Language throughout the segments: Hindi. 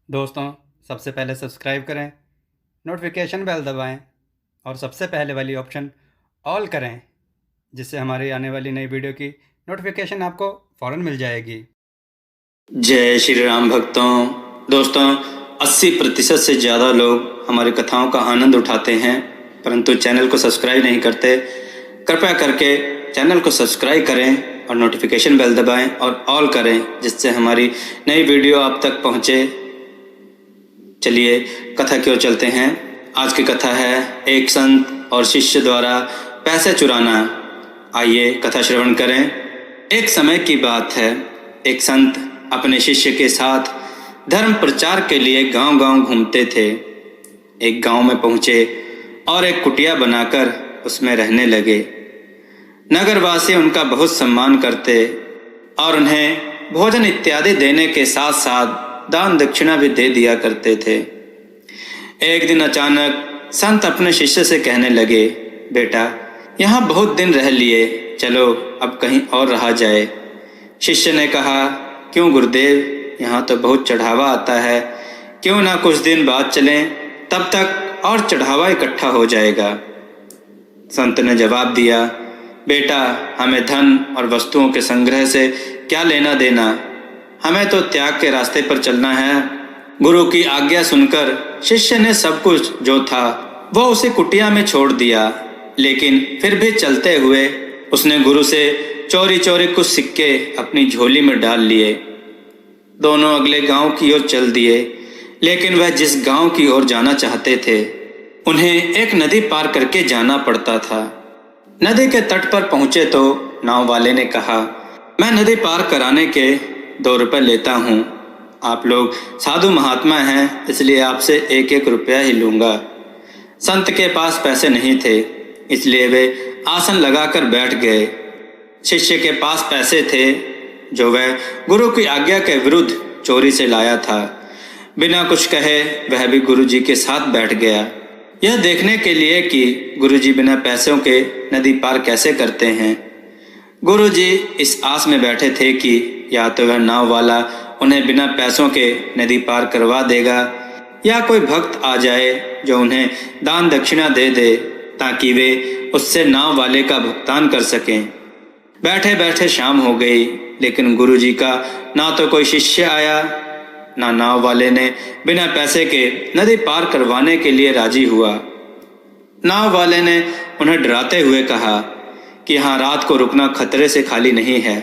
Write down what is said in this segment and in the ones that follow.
दोस्तों, सबसे पहले सब्सक्राइब करें, नोटिफिकेशन बेल दबाएं और सबसे पहले वाली ऑप्शन ऑल करें, जिससे हमारी आने वाली नई वीडियो की नोटिफिकेशन आपको फ़ौरन मिल जाएगी। जय श्री राम भक्तों। दोस्तों, 80% से ज़्यादा लोग हमारी कथाओं का आनंद उठाते हैं, परंतु चैनल को सब्सक्राइब नहीं करते। कृपया करके चैनल को सब्सक्राइब करें और नोटिफिकेशन बेल दबाएं और ऑल करें, जिससे हमारी नई वीडियो आप तक पहुंचे। चलिए कथा की ओर चलते हैं। आज की कथा है एक संत और शिष्य द्वारा पैसे चुराना। आइए कथा श्रवण करें। एक समय की बात है, एक संत अपने शिष्य के साथ धर्म प्रचार के लिए गांव-गांव घूमते थे। एक गांव में पहुंचे और एक कुटिया बनाकर उसमें रहने लगे। नगरवासी उनका बहुत सम्मान करते और उन्हें भोजन इत्यादि देने के साथ साथ दान दक्षिणा भी दे दिया करते थे। एक दिन अचानक संत अपने शिष्य से कहने लगे, बेटा, यहाँ बहुत दिन रह लिए, चलो अब कहीं और रहा जाए। शिष्य ने कहा, क्यों गुरुदेव, यहाँ तो बहुत चढ़ावा आता है, क्यों ना कुछ दिन बाद चलें, तब तक और चढ़ावा इकट्ठा हो जाएगा। संत ने जवाब दिया, बेटा, हमें धन और वस्तुओं के संग्रह से क्या लेना देना, हमें तो त्याग के रास्ते पर चलना है। गुरु की आज्ञा सुनकर शिष्य ने सब कुछ जो था वो उसे कुटिया में छोड़ दिया, लेकिन फिर भी चलते हुए उसने गुरु से चोरी चोरी कुछ सिक्के अपनी झोली में डाल लिए। दोनों अगले गांव की ओर चल दिए, लेकिन वह जिस गांव की ओर जाना चाहते थे उन्हें एक नदी पार करके जाना पड़ता था। नदी के तट पर पहुंचे तो नाव वाले ने कहा, मैं नदी पार कराने के 2 रुपए लेता हूँ। आप लोग साधु महात्मा हैं, इसलिए आपसे 1-1 रुपया ही लूँगा। संत के पास पैसे नहीं थे, इसलिए वे आसन लगाकर बैठ गए। शिष्य के पास पैसे थे जो वह गुरु की आज्ञा के विरुद्ध चोरी से लाया था। बिना कुछ कहे वह भी गुरु जी के साथ बैठ गया, यह देखने के लिए कि गुरु जी बिना पैसों के नदी पार कैसे करते हैं। गुरु जी इस आस में बैठे थे कि या तो वह नाव वाला उन्हें बिना पैसों के नदी पार करवा देगा, या कोई भक्त आ जाए जो उन्हें दान दक्षिणा दे दे, ताकि वे उससे नाव वाले का भुगतान कर सकें। बैठे बैठे शाम हो गई, लेकिन गुरु जी का ना तो कोई शिष्य आया, ना नाव वाले ने बिना पैसे के नदी पार करवाने के लिए राजी हुआ। नाव वाले ने उन्हें डराते हुए कहा कि यहाँ रात को रुकना खतरे से खाली नहीं है।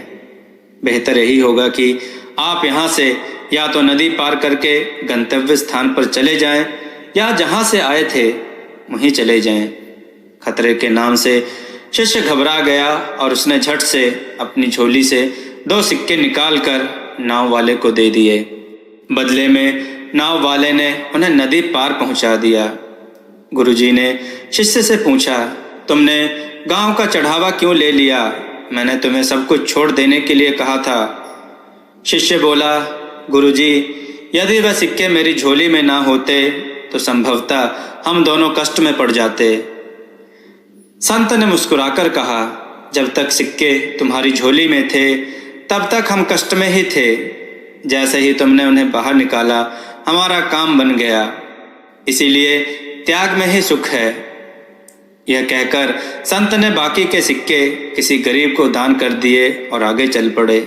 बेहतर यही होगा कि आप यहाँ से या तो नदी पार करके गंतव्य स्थान पर चले जाएं, या जहाँ से आए थे वहीं चले जाएं। खतरे के नाम से शिष्य घबरा गया और उसने झट से अपनी झोली से 2 सिक्के निकालकर नाव वाले को दे दिए। बदले में नाव वाले ने उन्हें नदी पार पहुंचा दिया। गुरुजी ने शिष्य से पूछा, तुमने गांव का चढ़ावा क्यों ले लिया? मैंने तुम्हें सब कुछ छोड़ देने के लिए कहा था। शिष्य बोला, गुरुजी, यदि वह सिक्के मेरी झोली में ना होते तो संभवतः हम दोनों कष्ट में पड़ जाते। संत ने मुस्कुराकर कहा, जब तक सिक्के तुम्हारी झोली में थे तब तक हम कष्ट में ही थे। जैसे ही तुमने उन्हें बाहर निकाला, हमारा काम बन गया। इसीलिए त्याग में ही सुख है। यह कहकर संत ने बाकी के सिक्के किसी गरीब को दान कर दिए और आगे चल पड़े।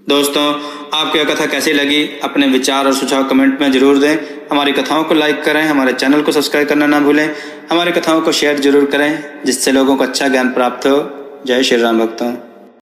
दोस्तों, आपको यह कथा कैसी लगी? अपने विचार और सुझाव कमेंट में जरूर दें। हमारी कथाओं को लाइक करें, हमारे चैनल को सब्सक्राइब करना ना भूलें। हमारी कथाओं को शेयर जरूर करें, जिससे लोगों को अच्छा ज्ञान प्राप्त हो। जय श्री राम भक्तों।